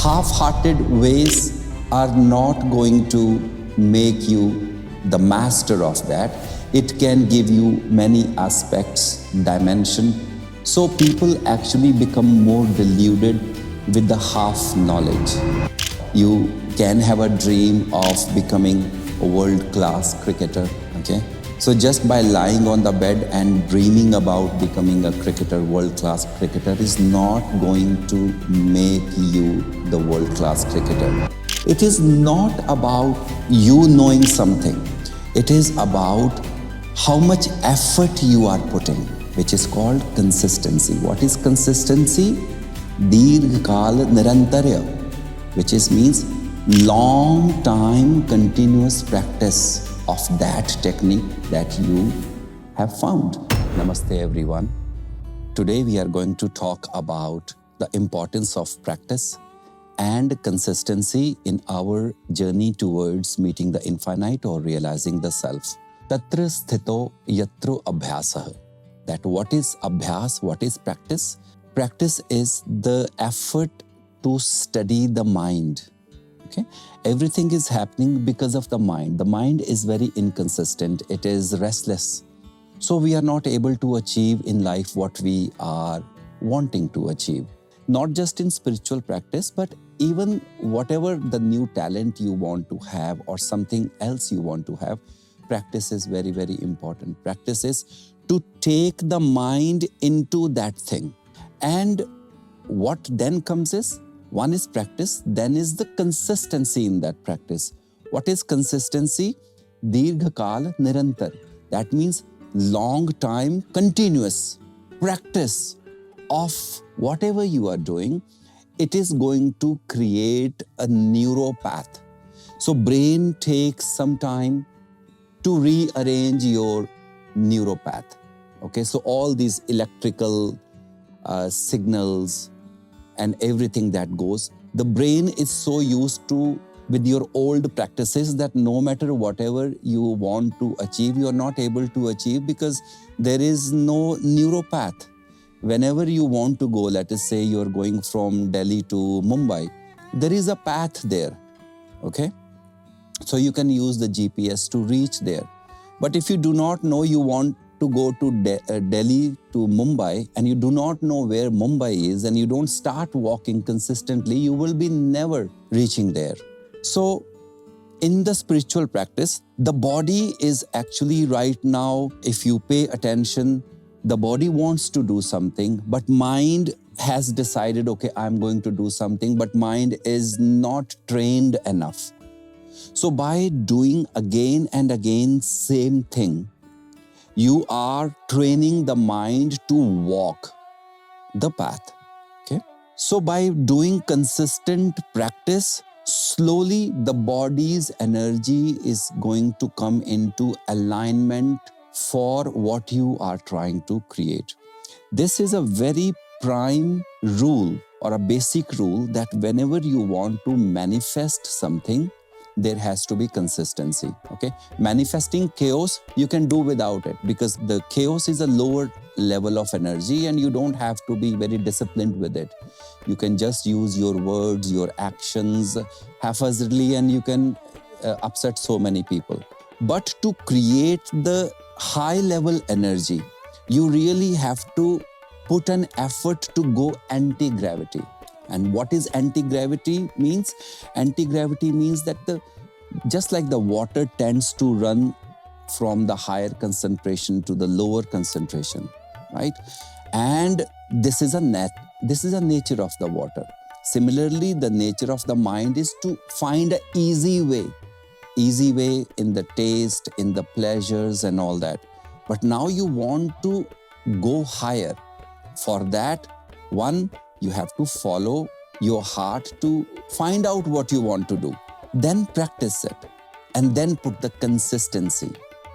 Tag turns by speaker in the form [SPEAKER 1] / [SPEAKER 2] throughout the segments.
[SPEAKER 1] half-hearted ways are not going to make you the master of that. It can give you many aspects, dimension. So people actually become more deluded with the half knowledge. You can have a dream of becoming a world-class cricketer, okay? So just by lying on the bed and dreaming about becoming a cricketer, world-class cricketer, is not going to make you the world-class cricketer. It is not about you knowing something. It is about how much effort you are putting, which is called consistency. What is consistency? Dirghakaal Nirantarya, which means long time continuous practice of that technique that you have found. Namaste everyone. Today we are going to talk about the importance of practice and consistency in our journey towards meeting the infinite or realizing the self. Tatra sthito yatro abhyasah. That what is abhyas, what is practice? Practice is the effort to study the mind. Okay? Everything is happening because of the mind. The mind is very inconsistent. It is restless. So we are not able to achieve in life what we are wanting to achieve. Not just in spiritual practice, but even whatever the new talent you want to have or something else you want to have, practice is very, very important. Practice is to take the mind into that thing. And what then comes is, one is practice, then is the consistency in that practice. What is consistency? Dirghakaal Nirantarya. That means long time, continuous practice of whatever you are doing. It is going to create a neuropath. So brain takes some time to rearrange your neuropath. Okay, so all these electrical signals and everything that goes, the brain is so used to with your old practices that no matter whatever you want to achieve, you are not able to achieve because there is no neuropath. Whenever you want to go, let us say you are going from Delhi to Mumbai, there is a path there, okay? So you can use the GPS to reach there. But if you do not know you want to go to Delhi to Mumbai and you do not know where Mumbai is and you don't start walking consistently, you will be never reaching there. So in the spiritual practice, the body is actually right now, if you pay attention, the body wants to do something, but mind has decided, okay, I'm going to do something, but mind is not trained enough. So by doing again and again same thing, you are training the mind to walk the path, okay? So by doing consistent practice, slowly the body's energy is going to come into alignment for what you are trying to create. This is a very prime rule or a basic rule that whenever you want to manifest something, there has to be consistency, okay? Manifesting chaos, you can do without it because the chaos is a lower level of energy and you don't have to be very disciplined with it. You can just use your words, your actions haphazardly and you can upset so many people. But to create the high level energy, you really have to put an effort to go anti-gravity. And what is anti-gravity means? Anti-gravity means that just like the water tends to run from the higher concentration to the lower concentration, right? And this is a nature of the water. Similarly, the nature of the mind is to find an easy way in the taste, in the pleasures and all that. But now you want to go higher. For that, one, you have to follow your heart to find out what you want to do. Then practice it and then put the consistency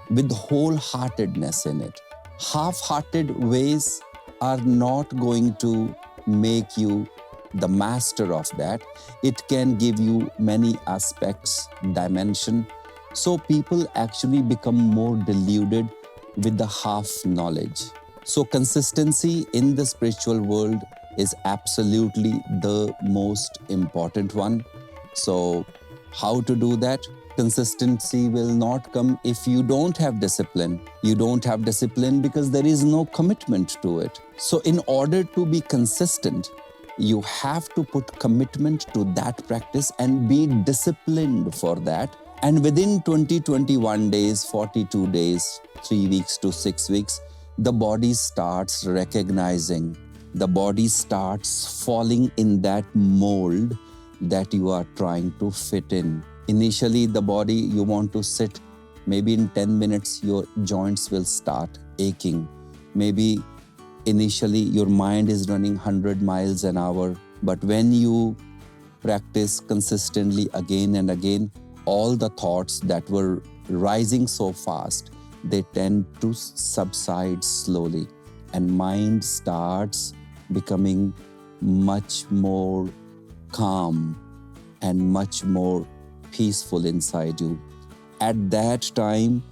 [SPEAKER 1] with wholeheartedness in it. Half-hearted ways are not going to make you the master of that. It can give you many aspects, dimension. So people actually become more deluded with the half knowledge. So consistency in the spiritual world is absolutely the most important one. So, how to do that? Consistency will not come if you don't have discipline. You don't have discipline because there is no commitment to it. So, in order to be consistent, you have to put commitment to that practice and be disciplined for that. And within 20, 21 days, 42 days, 3 weeks to 6 weeks, the body starts recognizing, the body starts falling in that mold that you are trying to fit in. Initially, the body, you want to sit, maybe in 10 minutes, your joints will start aching. Maybe initially your mind is running 100 miles an hour, but when you practice consistently again and again, all the thoughts that were rising so fast, they tend to subside slowly, and mind starts becoming much more calm and much more peaceful inside you. At that time,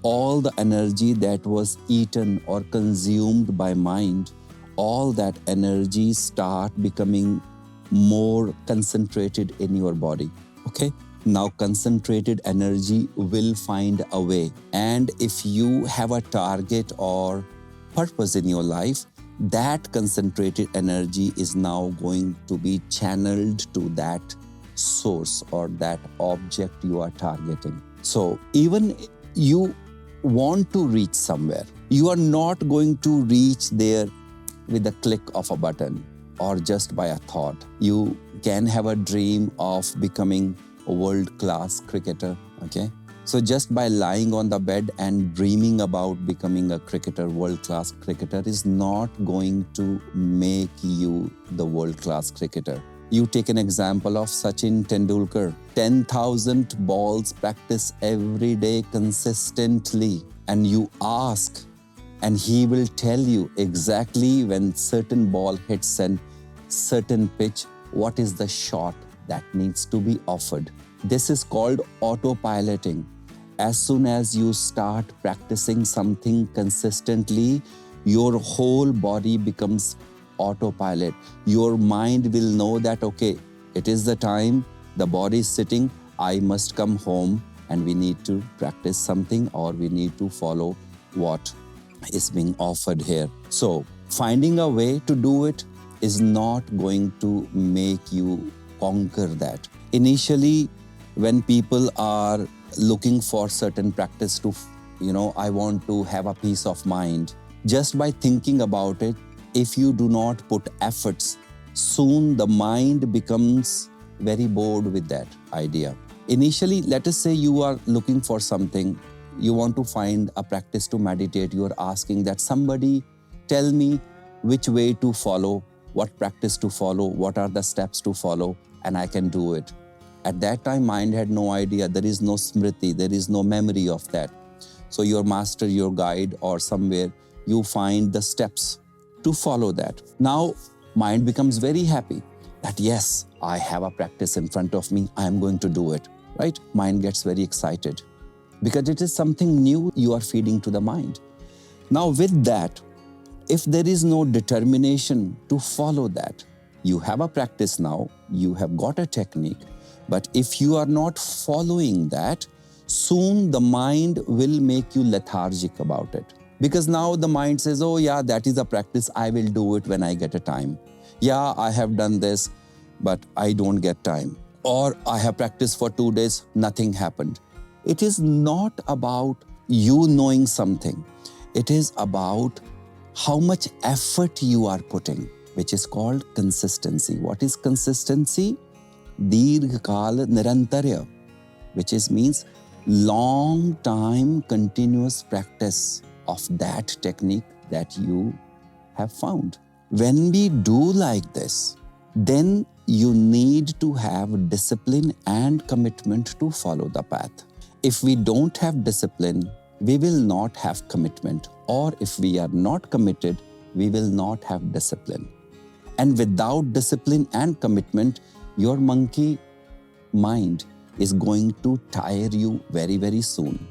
[SPEAKER 1] all the energy that was eaten or consumed by mind, all that energy start becoming more concentrated in your body. Okay? Now concentrated energy will find a way. And if you have a target or purpose in your life, that concentrated energy is now going to be channeled to that source or that object you are targeting. So even you want to reach somewhere, you are not going to reach there with a click of a button or just by a thought. You can have a dream of becoming a world-class cricketer, okay? So just by lying on the bed and dreaming about becoming a cricketer, world-class cricketer, is not going to make you the world-class cricketer. You take an example of Sachin Tendulkar, 10,000 balls practice every day consistently, and you ask, and he will tell you exactly when certain ball hits and certain pitch, what is the shot that needs to be offered. This is called autopiloting. As soon as you start practicing something consistently, your whole body becomes autopilot. Your mind will know that, okay, it is the time, the body is sitting, I must come home and we need to practice something or we need to follow what is being offered here. So, finding a way to do it is not going to make you conquer that. Initially, when people are looking for certain practice to, I want to have a peace of mind, just by thinking about it, if you do not put efforts, soon the mind becomes very bored with that idea. Initially, let us say you are looking for something, you want to find a practice to meditate, you are asking that somebody tell me which way to follow, what practice to follow, what are the steps to follow, and I can do it. At that time, mind had no idea. There is no smriti, there is no memory of that. So your master, your guide, or somewhere, you find the steps to follow that. Now, mind becomes very happy that yes, I have a practice in front of me, I am going to do it, right? Mind gets very excited because it is something new you are feeding to the mind. Now with that, if there is no determination to follow that, you have a practice now, you have got a technique, but if you are not following that, soon the mind will make you lethargic about it. Because now the mind says, oh yeah, that is a practice, I will do it when I get a time. Yeah, I have done this, but I don't get time. Or I have practiced for 2 days, nothing happened. It is not about you knowing something. It is about how much effort you are putting, which is called consistency. What is consistency? Dirghakaal Nirantarya, which means long time continuous practice of that technique that you have found. When we do like this, then you need to have discipline and commitment to follow the path. If we don't have discipline, we will not have commitment, or if we are not committed, we will not have discipline. And without discipline and commitment, your monkey mind is going to tire you very, very soon.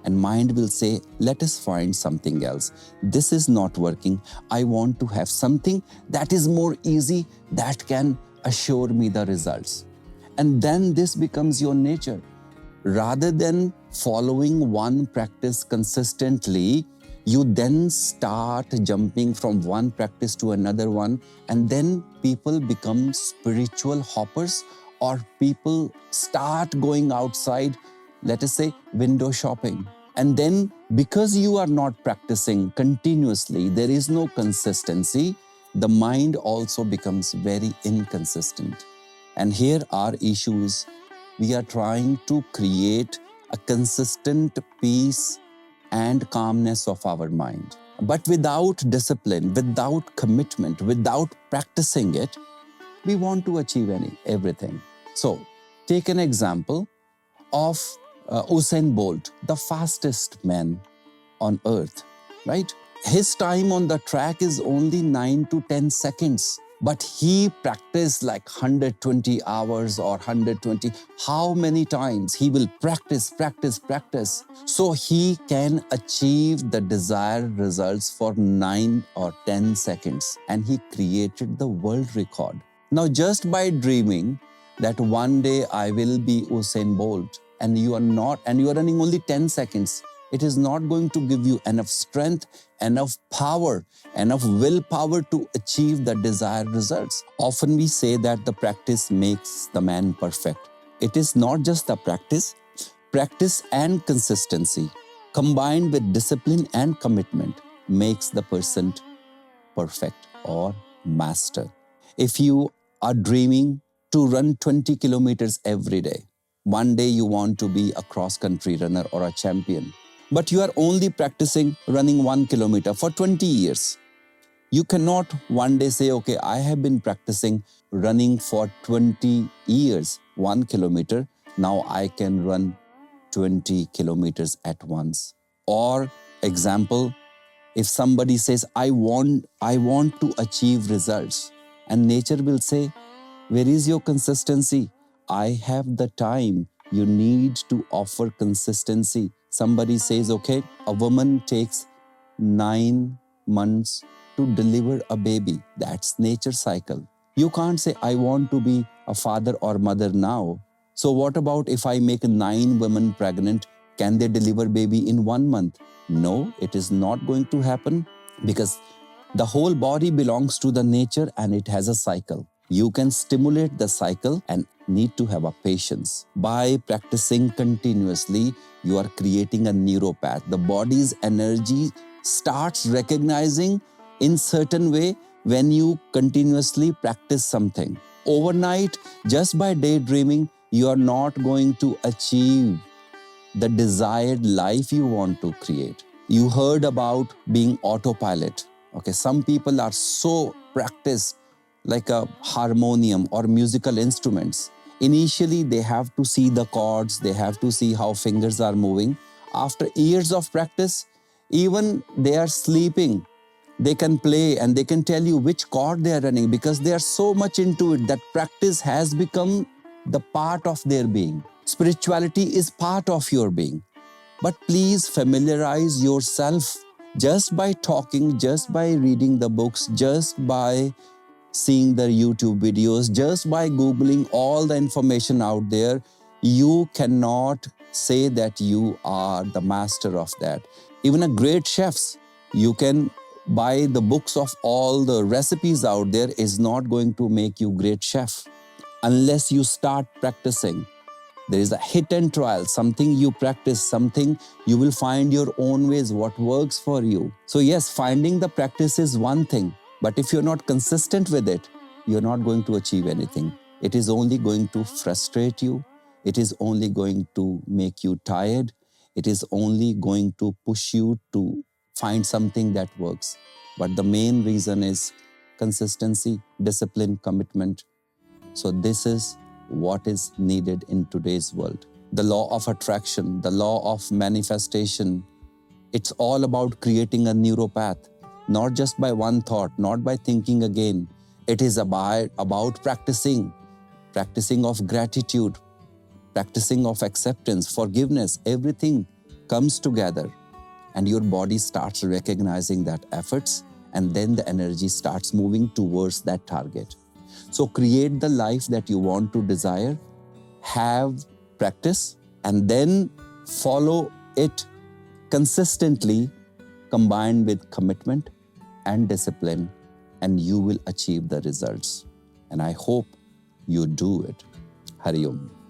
[SPEAKER 1] And mind will say, let us find something else. This is not working. I want to have something that is more easy, that can assure me the results. And then this becomes your nature. Rather than following one practice consistently, you then start jumping from one practice to another one, and then people become spiritual hoppers, or people start going outside, let us say, window shopping. And then because you are not practicing continuously, there is no consistency, the mind also becomes very inconsistent. And here our issue is, we are trying to create a consistent peace and calmness of our mind. But without discipline, without commitment, without practicing it, we want to achieve everything. So, take an example of Usain Bolt, the fastest man on earth, right? His time on the track is only 9 to 10 seconds, but he practiced like 120 hours or 120. How many times he will practice, so he can achieve the desired results for 9 or 10 seconds. And he created the world record. Now, just by dreaming that one day I will be Usain Bolt, and you are not, and you are running only 10 seconds, it is not going to give you enough strength, enough power, enough willpower to achieve the desired results. Often we say that the practice makes the man perfect. It is not just the practice. Practice and consistency combined with discipline and commitment makes the person perfect or master. If you are dreaming to run 20 kilometers every day, one day you want to be a cross-country runner or a champion, but you are only practicing running 1 kilometer for 20 years. You cannot one day say, okay, I have been practicing running for 20 years, 1 kilometer, now I can run 20 kilometers at once. Or example, if somebody says, I want to achieve results, and nature will say, where is your consistency? I have the time. You need to offer consistency. Somebody says, okay, a woman takes 9 months to deliver a baby. That's nature cycle. You can't say, I want to be a father or mother now. So what about if I make 9 women pregnant? Can they deliver baby in 1 month? No, it is not going to happen, because the whole body belongs to the nature and it has a cycle. You can stimulate the cycle and need to have a patience. By practicing continuously, you are creating a neuropath. The body's energy starts recognizing in certain way when you continuously practice something. Overnight, just by daydreaming, you are not going to achieve the desired life you want to create. You heard about being autopilot. Okay, some people are so practiced like a harmonium or musical instruments. Initially, they have to see the chords, they have to see how fingers are moving. After years of practice, even they are sleeping, they can play and they can tell you which chord they are running, because they are so much into it that practice has become the part of their being. Spirituality is part of your being. But please familiarize yourself just by talking, just by reading the books, just by seeing the YouTube videos, just by Googling all the information out there. You cannot say that you are the master of that. Even a great chefs, you can buy the books of all the recipes out there, is not going to make you great chef unless you start practicing. There is a hit and trial, something you practice, something you will find your own ways, what works for you. So yes, finding the practice is one thing, but if you're not consistent with it, you're not going to achieve anything. It is only going to frustrate you. It is only going to make you tired. It is only going to push you to find something that works. But the main reason is consistency, discipline, commitment. So this is what is needed in today's world. The law of attraction, the law of manifestation, it's all about creating a neuropath, not just by one thought, not by thinking again. It is about practicing of gratitude, practicing of acceptance, forgiveness, everything comes together and your body starts recognizing that efforts, and then the energy starts moving towards that target. So create the life that you want to desire, have practice, and then follow it consistently, combined with commitment and discipline, and you will achieve the results. And I hope you do it. Hari Om.